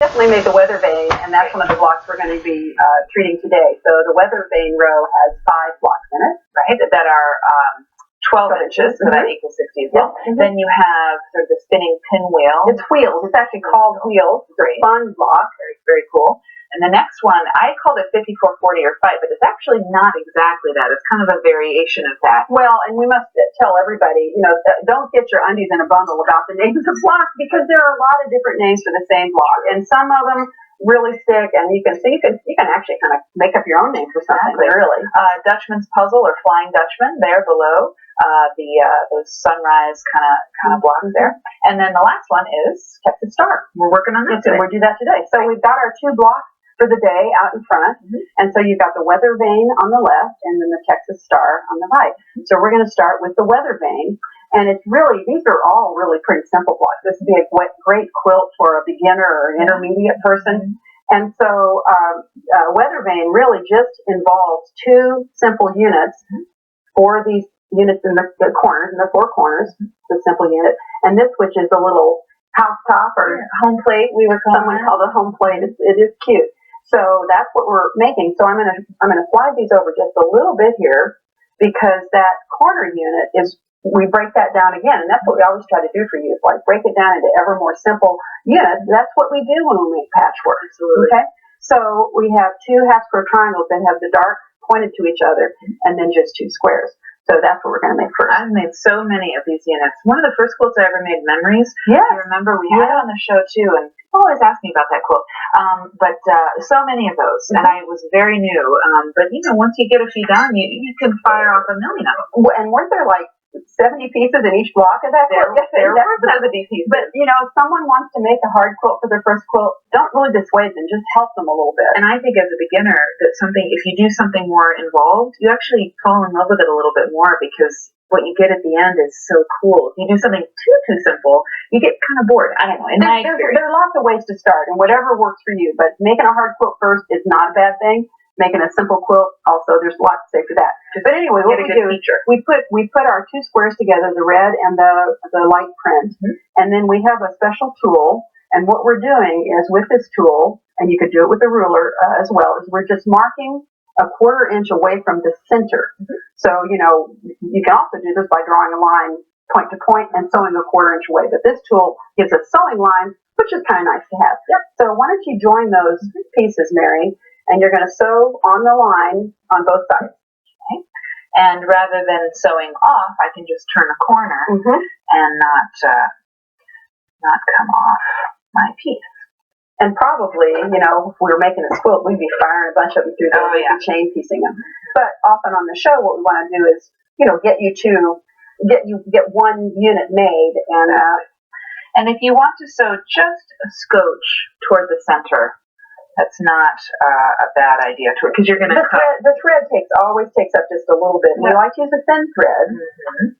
Definitely made the weather vane, and that's one of the blocks we're going to be treating today. So the weather vane row has 5 blocks in it, right, that are 12 inches, so that equals 60 as well. Then you have sort of the spinning pinwheel. It's wheels. It's actually called wheels. It's a fun block. Very, very cool. And the next one, I called it 5440 or fight, but it's actually not exactly that. It's kind of a variation of that. Well, and we must tell everybody, don't get your undies in a bundle about the names of blocks, because there are a lot of different names for the same block, and some of them really stick, and you can actually kind of make up your own name for something. Exactly. Really. Dutchman's Puzzle or Flying Dutchman there below. Those sunrise kind of blocks there. And then the last one is Texas Star. We're working on that today. We'll do that today. So we've got our 2 blocks for the day out in front. And so you've got the weather vane on the left and then the Texas Star on the right. So we're going to start with the weather vane. And these are all really pretty simple blocks. This would be a great quilt for a beginner or an intermediate person. And so weather vane really just involves 2 simple units for these units in the corners, in the 4 corners, the simple unit. And this, which is a little house top or home plate, someone called a home plate. It is cute. So that's what we're making. So I'm gonna slide these over just a little bit here, because that corner unit we break that down again, and that's what we always try to do for you, is like break it down into ever more simple units. That's what we do when we make patchwork. Absolutely. Okay. So we have 2 half-square triangles that have the dark pointed to each other, and then just 2 squares. So that's what we're going to make first. I've made so many of these units. One of the first quilts I ever made, Memories. Yes. I remember we had it on the show too, and people always ask me about that quilt. But so many of those, and I was very new. But once you get a few done, you can fire off a million of them. And weren't there like 70 pieces in each block of that quilt? There were 70 pieces. But if someone wants to make a hard quilt for their first quilt, don't really dissuade them. Just help them a little bit. And I think as a beginner, if you do something more involved, you actually fall in love with it a little bit more, because what you get at the end is so cool. If you do something too simple, you get kind of bored. I don't know. There are lots of ways to start, and whatever works for you. But making a hard quilt first is not a bad thing. Making a simple quilt, also, there's a lot to say for that. But anyway, what we do is we put our 2 squares together, the red and the light print, and then we have a special tool. And what we're doing is, with this tool, and you could do it with a ruler as well, is we're just marking a 1/4 inch away from the center. So you can also do this by drawing a line point to point and sewing a 1/4 inch away. But this tool gives us sewing lines, which is kind of nice to have. Yep. So why don't you join those pieces, Mary? And you're going to sew on the line on both sides. Okay. And rather than sewing off, I can just turn a corner and not come off my piece. And probably, if we were making a quilt, we'd be firing a bunch of them through there and chain piecing them. But often on the show, what we want to do is, get one unit made. And if you want to sew just a scotch toward the center, that's not a bad idea, because you're going to the thread always takes up just a little bit. We like to use a thin thread.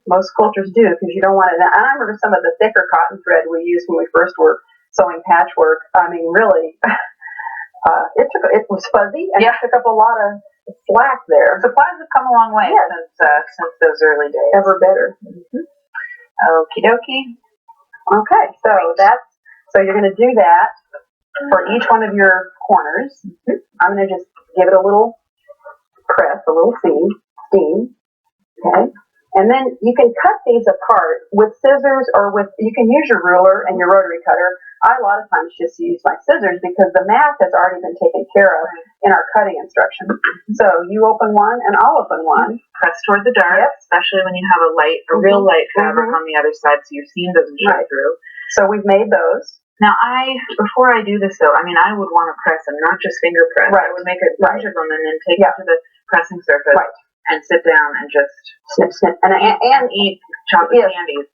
Most quilters do, because you don't want it. And I remember some of the thicker cotton thread we used when we first were sewing patchwork. I mean, really, it was fuzzy, and it took up a lot of slack there. Supplies have come a long way since those early days. Ever better. Okie dokie. Okay, so you're going to do that for each one of your corners. I'm going to just give it a little press, a little steam. Okay. And then you can cut these apart with scissors, or you can use your ruler and your rotary cutter. I a lot of times just use my scissors, because the math has already been taken care of in our cutting instructions. So you open one and I'll open one. Press toward the dark, especially when you have a real light fabric on the other side, so your seam doesn't show through. So we've made those. Now, before I do this, though, I would want to press them, not just finger press. I would make a bunch of them and then take it to the pressing surface and sit down and just snip, and eat chocolate candies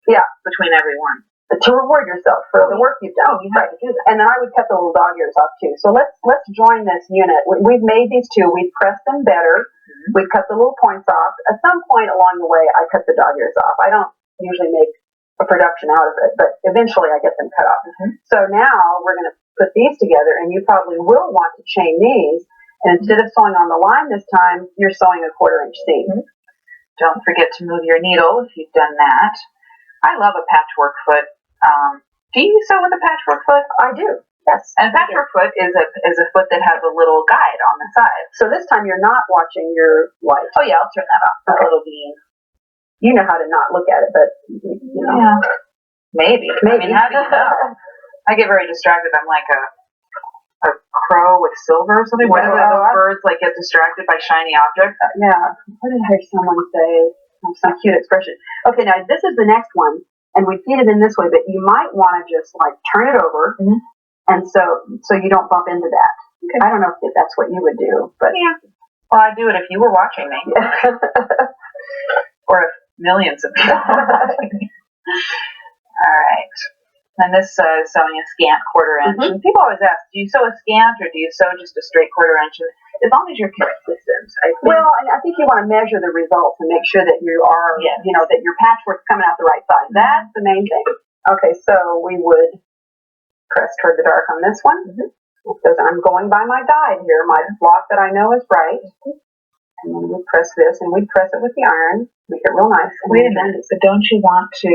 between every one. To reward yourself for the work you've done. You have to do that. And then I would cut the little dog ears off, too. So let's join this unit. We've made these 2. We've pressed them better. We've cut the little points off. At some point along the way, I cut the dog ears off. I don't usually make a production out of it, but eventually I get them cut off. So now we're going to put these together, and you probably will want to chain these. And instead of sewing on the line this time, you're sewing a 1/4 inch seam. Don't forget to move your needle if you've done that. I love a patchwork foot. Do you sew with a patchwork foot? I do. Yes. And patchwork foot is a foot that has a little guide on the side. So this time you're not watching your light. Oh yeah, I'll turn that off. That little bean. You know how to not look at it, but you know. Yeah. Maybe. I mean, how do you know? I get very distracted. I'm like a crow with silver or something. What are those birds like get distracted by shiny objects? Yeah. What did I hear someone say? Some cute expression. Okay, now this is the next one, and we feed it in this way, but you might want to just like turn it over, and so you don't bump into that. Okay. I don't know if that's what you would do, but yeah. Well, I'd do it if you were watching me, or if millions of people were watching me. All right. And this is sewing a scant quarter inch. And people always ask, do you sew a scant or do you sew just a straight quarter inch? And as long as you're consistent, I think. Well, and I think you want to measure the results and make sure that you are, you know, that your patchwork's coming out the right side. That's the main thing. Okay, so we would press toward the dark on this one. Because I'm going by my guide here, my block that I know is right. And then we press this, and we press it with the iron, make it real nice. Wait a minute, but don't you want to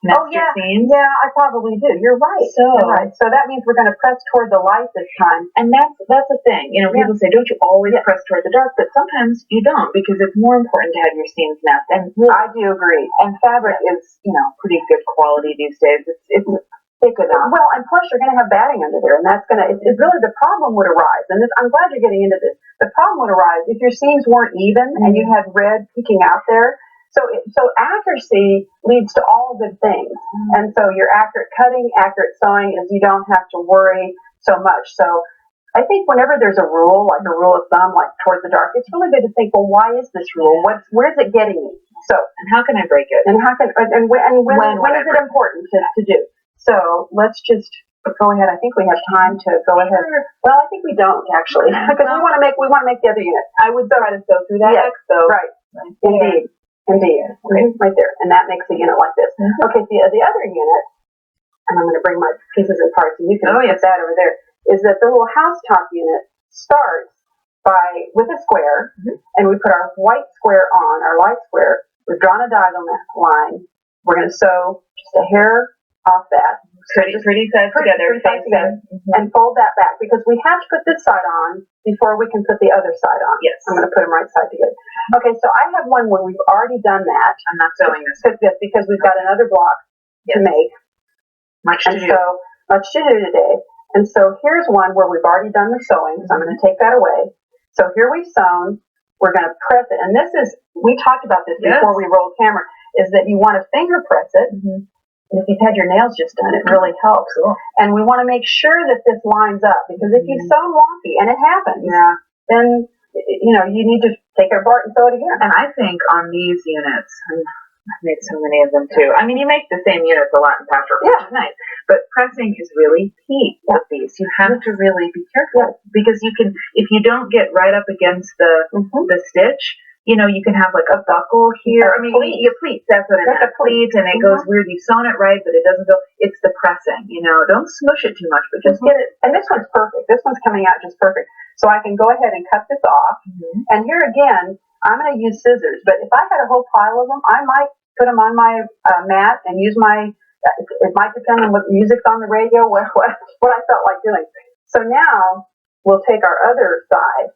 nest your seams? Yeah, I probably do. You're right. So that means we're going to press toward the light this time. And that's the thing. You know, people say, don't you always press toward the dark? But sometimes you don't, because it's more important to have your seams nest. And I do agree. And fabric is, you know, pretty good quality these days. It's thick enough. Well, and plus you're going to have batting under there, and that's going to, it's really the problem would arise. And this, I'm glad you're getting into this. The problem would arise if your seams weren't even and you had red peeking out there. So accuracy leads to all good things. And so your accurate cutting, accurate sewing is you don't have to worry so much. So I think whenever there's a rule, like a rule of thumb, like toward the dark, it's really good to think, well, why is this rule? Where's it getting me? So, and how can I break it? And how can, and when is it important to do? So let's just go ahead. I think we have time to go ahead. Well, I think we don't actually, because we want to make the other unit. I would try to sew through that. Yes, right. Indeed. Okay, right there, and that makes a unit like this. Okay, the other unit, and I'm going to bring my pieces and parts, and you can put that over there. Is that the little house top unit starts with a square, and we put our white square on our light square. We've drawn a diagonal line. We're going to sew just a hair off that. Pretty sides together. And fold that back, because we have to put this side on before we can put the other side on. Yes. I'm going to put them right side together. Okay, so I have one where we've already done that. I'm not sewing this. Because we've got another block to make. Much to do today. And so here's one where we've already done the sewing, so I'm going to take that away. So here we've sewn. We're going to press it. And this is, we talked about this before we rolled camera, is that you want to finger press it. And if you've had your nails just done, it really helps. And we want to make sure that this lines up, because if you sew wonky, and it happens, then you need to take it apart and sew it again. And I think on these units, I've made so many of them too. I mean, you make the same units a lot in patchwork, which is nice. But pressing is really key with these. You have to really be careful, because you can, if you don't get right up against the stitch, you can have like a buckle here. I mean, your pleats, that's what it is. A pleat, and it goes weird. You've sewn it right, but it doesn't go. It's the pressing, Don't smush it too much, but just get it. And this one's perfect. This one's coming out just perfect. So I can go ahead and cut this off. And here again, I'm going to use scissors. But if I had a whole pile of them, I might put them on my mat and use my, it might depend on what music's on the radio, what I felt like doing. So now we'll take our other side,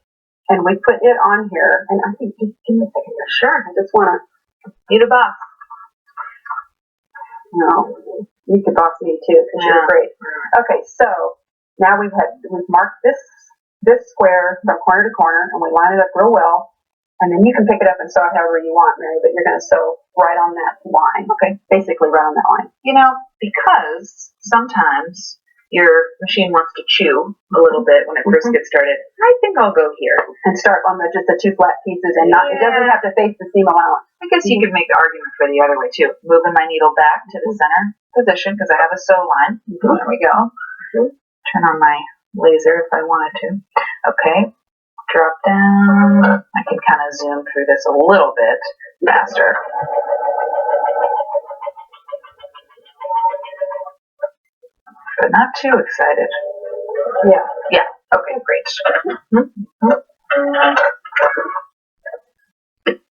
and we put it on here, and I think, just give me a second here. Sure, I just want to eat a boss. No, you can boss me too, because you're great. Okay, so now we've marked this square from corner to corner, and we line it up real well, and then you can pick it up and sew it however you want, Mary, but you're going to sew right on that line. Okay, basically right on that line. Because sometimes your machine wants to chew a little bit when it first gets started. I think I'll go here and start on just the two flat pieces, and it doesn't have to face the seam allowance. I guess you could make the argument for the other way too. Moving my needle back to the center position, because I have a sew line. There we go. Turn on my laser if I wanted to. Okay, drop down. I can kind of zoom through this a little bit faster. But not too excited. Yeah. Okay, great.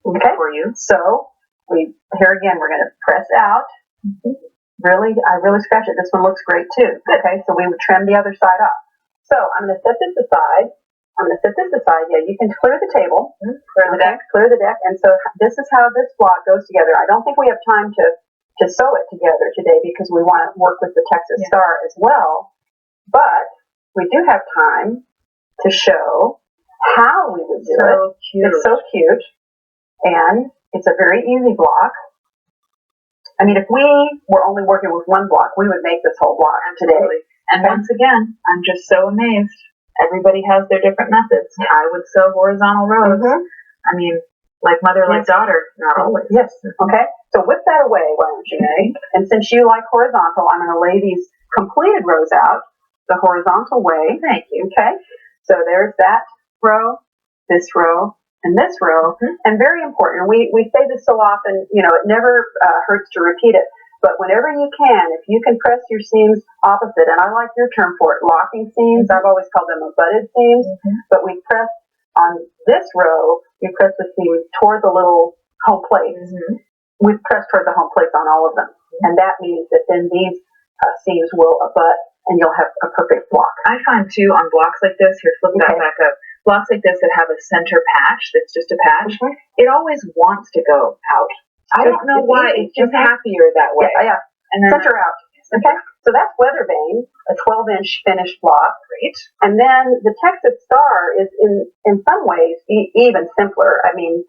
Okay. For you. So here again, we're going to press out. I really scratch it. This one looks great too. Okay, so we would trim the other side off. So I'm going to set this aside. Yeah, you can clear the table. Clear the deck. And so this is how this block goes together. I don't think we have time to sew it together today because we want to work with the Texas Star as well. But we do have time to show how we would do it. Cute. It's so cute. And it's a very easy block. I mean, if we were only working with one block, we would make this whole block today. And once again, I'm just so amazed. Everybody has their different methods. I would sew horizontal rows. I mean, like mother, like daughter, not always. Yes. Okay. So whip that away, why don't you, May? And since you like horizontal, I'm going to lay these completed rows out the horizontal way. Thank you. Okay. So there's that row, this row, and this row, and very important. We say this so often, you know, it never hurts to repeat it. But whenever you can, if you can press your seams opposite, and I like your term for it, locking seams. I've always called them abutted seams. But we press on this row, we press the seam toward the little home plates. We press toward the home plates on all of them, and that means that then these seams will abut, and you'll have a perfect block. I find too on blocks like this. Here, flip that back up. Blocks like this that have a center patch that's just a patch, it always wants to go out. I don't know why. It's just happier that way. Yeah. And then center out. Okay. So that's weather vane, a 12-inch finished block. Great. And then the Texas Star is in some ways even simpler. I mean,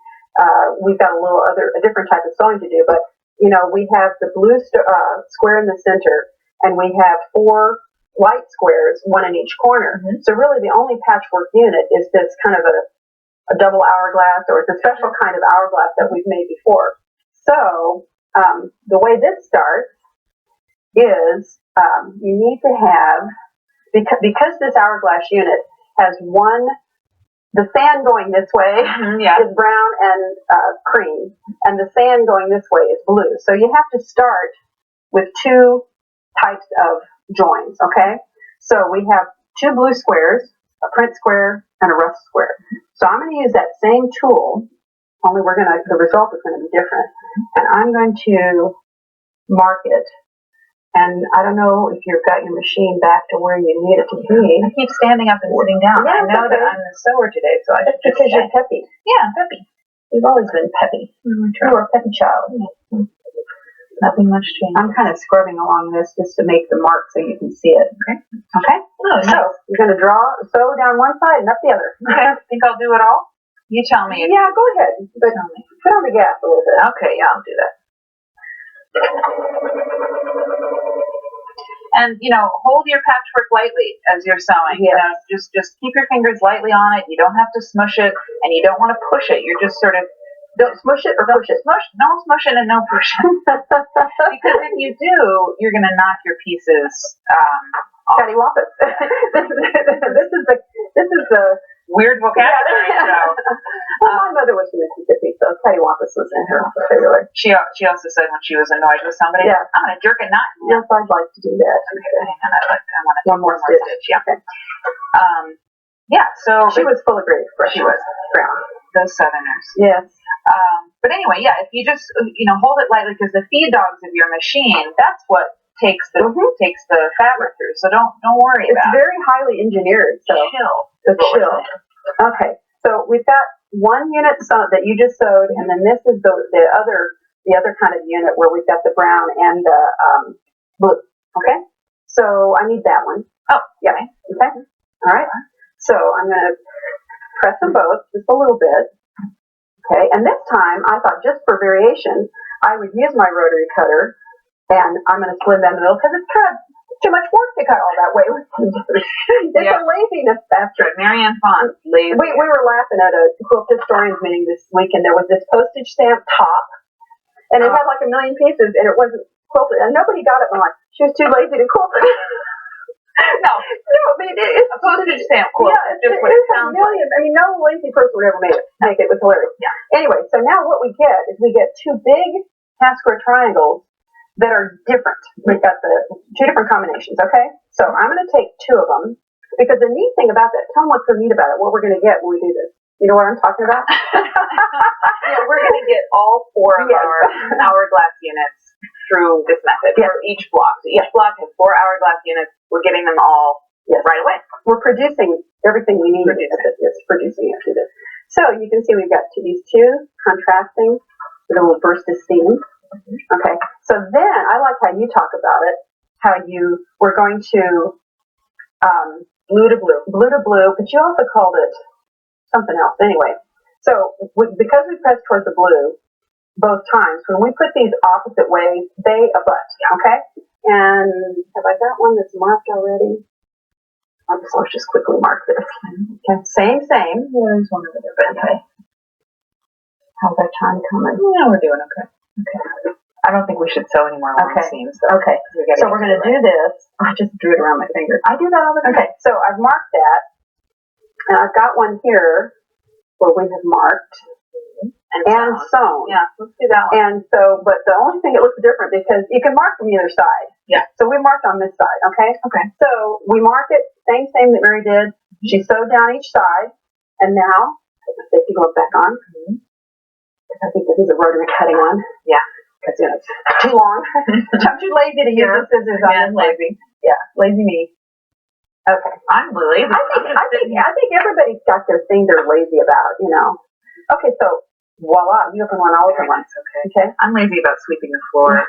we've got a different type of sewing to do, but you know, we have the blue square in the center, and we have 4 light squares, one in each corner. So really the only patchwork unit is this kind of a double hourglass, or it's a special kind of hourglass that we've made before. So the way this starts is you need to have, because this hourglass unit has the sand going this way is brown and cream, and the sand going this way is blue. So you have to start with 2 types of joins, okay? So we have 2 blue squares, a print square, and a rough square. So I'm going to use that same tool, only the result is going to be different. And I'm going to mark it. And I don't know if you've got your machine back to where you need it to be. I keep standing up and sitting down. Yeah, I know that I'm the sewer today, so I should just because you're peppy. Yeah, I'm peppy. You've always been peppy. You're a peppy child. Nothing much changed. I'm kind of scrubbing along this just to make the mark so you can see it. Okay? Oh, so you're going to sew down one side and up the other. Okay. Think I'll do it all? You tell me. Yeah, go ahead. But put on the gas a little bit. Okay, yeah, I'll do that. And, you know, hold your patchwork lightly as you're sewing. Yes. You know, just keep your fingers lightly on it. You don't have to smush it, and you don't want to push it. You're just sort of, don't smush it or push it. No smushing and no pushing. Because if you do, you're going to knock your pieces off. Cattywampus. This is the weird vocabulary. Well, my mother was from Mississippi, so cattywampus was in her vocabulary. She also said when she was annoyed with somebody, I'm going to jerk a knot. Yes, I'd like to do that. Okay. And I want one more stitch. Yeah. Okay. So she was full of great expression. She was. Brown. Those Southerners. Yes. But anyway, if you just, hold it lightly, because the feed dogs of your machine, that's what takes the fabric through. So don't worry about it. It's very highly engineered. So the chill. Okay. So we've got one unit that you just sewed, and then this is the other kind of unit where we've got the brown and the blue. Okay. So I need that one. Oh, yeah. Okay. All right. So I'm going to press them both just a little bit. Okay, and this time I thought just for variation, I would use my rotary cutter, and I'm going to split down the middle because it's kind of too much work to cut all that way with scissors. It's a laziness factor. Marianne Font, lazy. We were laughing at a quilt historians meeting this week, and there was this postage stamp top, and it had like 1 million pieces, and it wasn't quilted, and nobody got it. I'm like, she was too lazy to quilt it. No, I mean, it's a postage stamp quilt. Yeah, it's just what it sounds like. I mean, no lazy person would ever make it. It was hilarious. Yeah. Anyway, so now what we get is 2 big half-square triangles that are different. We've got the 2 different combinations, okay? So I'm going to take 2 of them, because the neat thing about that, tell them what's so neat about it, what we're going to get when we do this. You know what I'm talking about? Yeah, we're going to get all 4 of our hourglass units through this method for each block. So each block has 4 hourglass units. We're getting them all right away. We're producing everything we need. It's producing it through this. So you can see we've got these two contrasting little burst-ed seams. Okay. So then I like how you talk about it. How we're going to blue to blue, but you also called it something else. Anyway, so because we pressed towards the blue both times, when we put these opposite ways, they abut. Okay. And have I got one that's marked already? Let's just quickly mark this. Okay, same. Yeah, there's one over there, but okay. How's our time coming? Yeah, we're doing okay. I don't think we should sew any more long seams. So. Okay. So we're going to do this. I just drew it around my finger. I do that all the time. Okay. So I've marked that, and I've got one here where we have marked and sewn. Yeah, let's do that one. And so, but the only thing it looks different because you can mark from either side. Yeah. So we marked on this side. Okay. Okay. So we mark it same that Mary did. She sewed down each side, and now put my safety glove back on. I think this is a rotary cutting one. Yeah. Because it's too long. I'm too lazy to use the scissors. I'm lazy. Yeah, lazy me. Okay. I'm lazy. I think everybody's got their thing they're lazy about, you know. Okay, so voila, you open one, I'll open one. Okay. I'm lazy about sweeping the floor.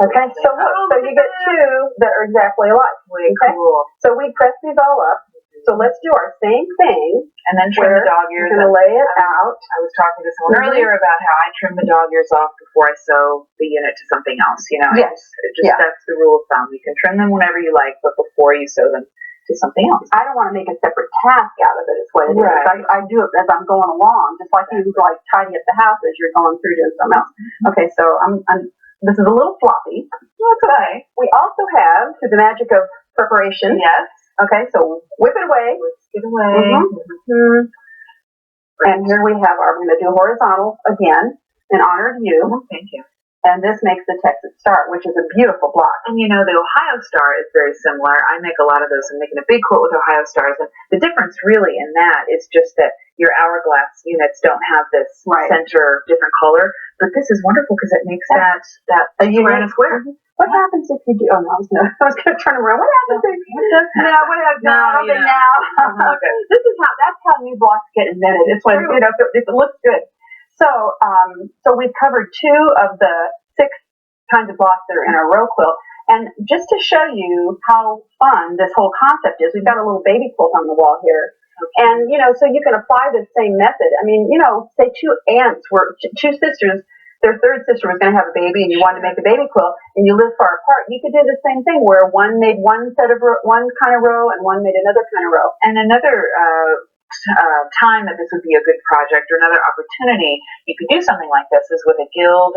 Okay, so look, so you get two that are exactly alike. Okay. Cool. So we press these all up. So let's do our same thing. And then trim the dog ears. You're going to lay it out. I was talking to someone earlier about how I trim the dog ears off before I sew the unit to something else. You know, yes. That's the rule of thumb. You can trim them whenever you like, but before you sew them to something else. I don't want to make a separate task out of it. Is what it is. I do it as I'm going along, just like you like tidy up the house as you're going through doing something else. Okay, so this is a little floppy. That's okay. We also have, through the magic of preparation. Yes. Okay, so whip it away. Whisk it away. And here we have we're going to do horizontal again in honor of you. Thank you. And this makes the Texas Star, which is a beautiful block. And you know, the Ohio Star is very similar. I make a lot of those. I'm making a big quilt with Ohio Stars. And the difference really in that is just that your hourglass units don't have this center different color. But this is wonderful because it makes that square and a square. What happens if you do? Oh no, I was going to turn around. What happens if you? Now. This is that's how new blocks get invented. It's when if it looks good. So we've covered 2 of the 6 kinds of blocks that are in our row quilt. And just to show you how fun this whole concept is, we've got a little baby quilt on the wall here. And, you know, so you can apply the same method. I mean, you know, say 2 aunts were 2 sisters, their third sister was going to have a baby and you wanted to make a baby quilt and you live far apart. You could do the same thing where one made one kind of row and one made another kind of row. And another time that this would be a good project or another opportunity you could do something like this is with a guild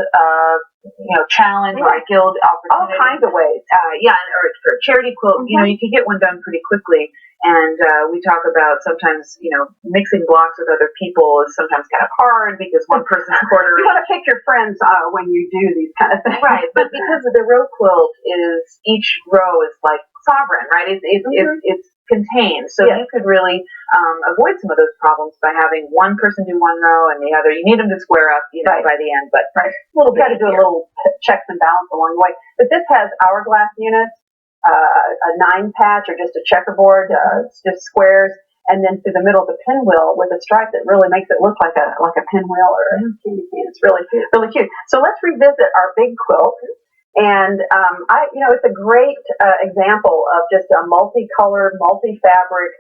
challenge or a guild opportunity. All kinds of ways. Or for a charity quilt, you know, you could get one done pretty quickly. And we talk about sometimes, you know, mixing blocks with other people is sometimes kind of hard because one person's quarter. You want to pick your friends when you do these kind of things. Right, but because of the row quilt is each row is like sovereign, right? It's contained, so you could really avoid some of those problems by having one person do one row and the other. You need them to square up, you know, by the end, but a little bit. You got to do a little checks and balance along the way. But this has hourglass units, a 9 patch or just a checkerboard, just squares, and then through the middle of the pinwheel with a stripe that really makes it look like a pinwheel or a candy cane. It's really cute. So let's revisit our big quilt. And it's a great example of just a multicolored, multi-fabric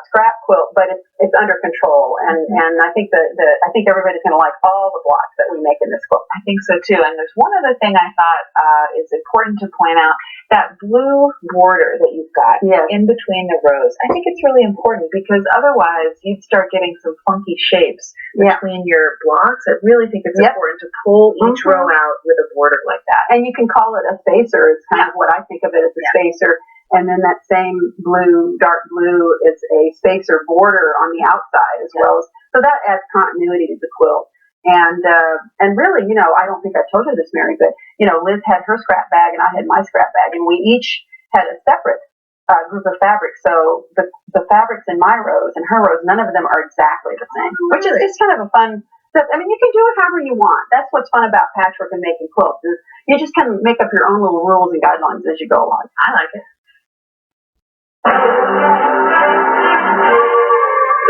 scrap quilt, but it's under control, and I think I think everybody's going to like all the blocks that we make in this quilt. I think so too. And there's one other thing I thought is important to point out: that blue border that you've got in between the rows. I think it's really important because otherwise you'd start getting some funky shapes between your blocks. I really think it's important to pull each row out with a border like that. And you can call it a spacer. It's kind of what I think of it as a spacer. And then that same blue, dark blue, is a spacer border on the outside as well. So that adds continuity to the quilt. And really, you know, I don't think I told you this, Mary, but, you know, Liz had her scrap bag and I had my scrap bag, and we each had a separate group of fabrics. So the fabrics in my rows and her rows, none of them are exactly the same, which is just kind of a fun So, I mean, you can do it however you want. That's what's fun about patchwork and making quilts is you just kind of make up your own little rules and guidelines as you go along. I like it.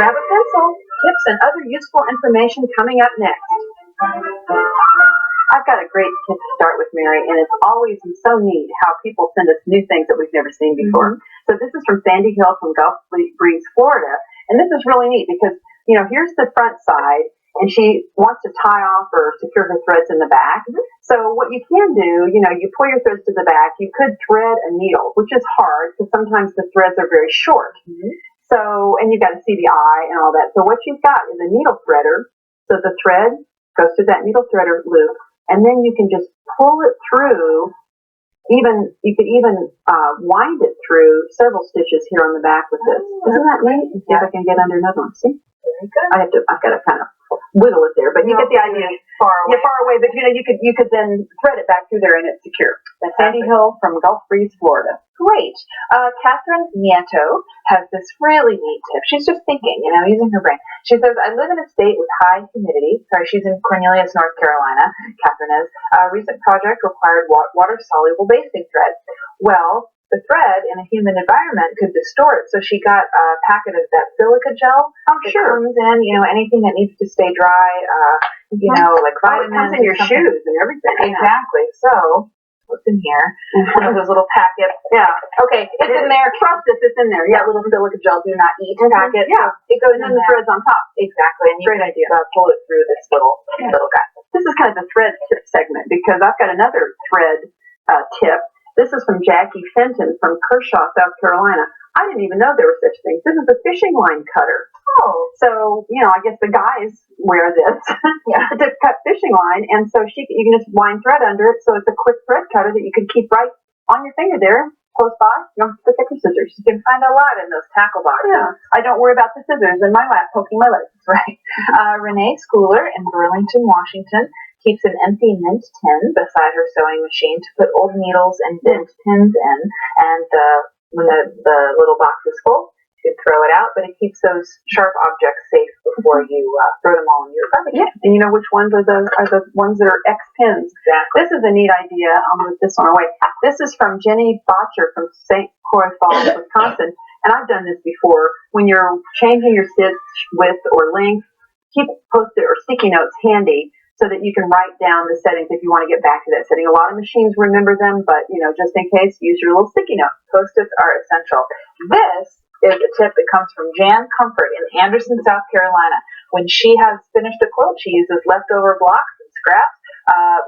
Grab a pencil, tips, and other useful information coming up next. I've got a great tip to start with, Mary, and it's always so neat how people send us new things that we've never seen before. So this is from Sandy Hill from Gulf Breeze, Florida, and this is really neat because, you know, here's the front side, and she wants to tie off or secure her threads in the back. So what you can do, you know, you pull your threads to the back, you could thread a needle, which is hard because sometimes the threads are very short. So, and you've got to see the eye and all that. So what you've got is a needle threader. So the thread goes through that needle threader loop, and then you can just pull it through. You could even wind it through several stitches here on the back with this. Isn't that neat? Let's see if I can get under another one. See? Very good. I've got to kind of wiggle it there, but you get the idea. Far away. Yeah, far away, but you know, you could then thread it back through there and it's secure. That's Sandy Hill from Gulf Breeze, Florida. Great. Catherine Nieto has this really neat tip. She's just thinking, you know, using her brain. She says, I live in a state with high humidity. Sorry, she's in Cornelius, North Carolina. Catherine is. A recent project required water-soluble basting thread. Well, the thread in a humid environment could distort, so she got a packet of that silica gel. That comes in, you know, anything that needs to stay dry, you know, like vitamins. It comes in your shoes and everything. Exactly. So, what's in here? One of those little packets. Yeah. Okay, it's in there. Trust us, it's in there. Yeah, little silica gel, do not eat packet. Yeah. It goes And in then the there. thread's on top. Exactly. And you Great can idea. Pull it through this little guy. This is kind of the thread tip segment because I've got another thread tip. This is from Jackie Fenton from Kershaw, South Carolina. I didn't even know there were such things. This is a fishing line cutter. Oh. So, you know, I guess the guys wear this to cut fishing line. And so you can just wind thread under it. So it's a quick thread cutter that you can keep right on your finger there, close by. You don't have to pick up your scissors. You can find a lot in those tackle boxes. Yeah. I don't worry about the scissors in my lap poking my legs. Right. Renee Schooler in Burlington, Washington, keeps an empty mint tin beside her sewing machine to put old needles and bent pins in. And when the little box is full, you can throw it out, but it keeps those sharp objects safe before you throw them all in your garbage. Yeah, and you know which ones are the ones that are X pins. Exactly. This is a neat idea. I'll move this one away. This is from Jenny Botcher from St. Croix Falls, Wisconsin, and I've done this before. When you're changing your stitch width or length, keep post-it or sticky notes handy so that you can write down the settings if you want to get back to that setting. A lot of machines remember them, but you know, just in case, use your little sticky note. Post-its are essential. This is a tip that comes from Jan Comfort in Anderson, South Carolina. When she has finished a quilt, she uses leftover blocks and scraps.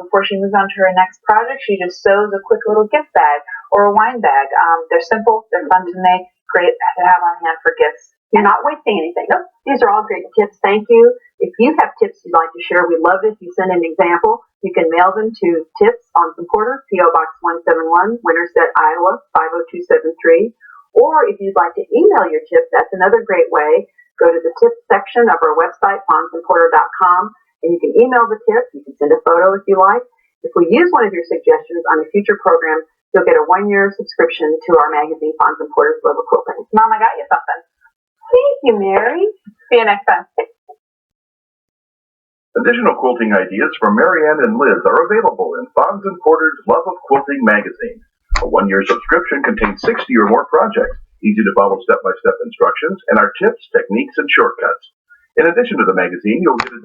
Before she moves on to her next project, she just sews a quick little gift bag or a wine bag. They're simple, they're fun to make, great to have on hand for gifts. You're not wasting anything. Nope. These are all great tips. Thank you. If you have tips you'd like to share, we'd love it if you send an example. You can mail them to Tips on Some Porter, P.O. Box 171, Winterset, Iowa, 50273. Or if you'd like to email your tips, that's another great way. Go to the tips section of our website, fawnsamporter.com, and you can email the tip. You can send a photo if you like. If we use one of your suggestions on a future program, you'll get a 1-year subscription to our magazine, Fawns and Porter's Love of Quilting. Mom, I got you something. Thank you, Mary. See you next time. Additional quilting ideas from Marianne and Liz are available in Fawns and Porter's Love of Quilting magazine. A 1-year subscription contains 60 or more projects, easy to follow step-by-step instructions, and our tips, techniques, and shortcuts. In addition to the magazine, you'll get a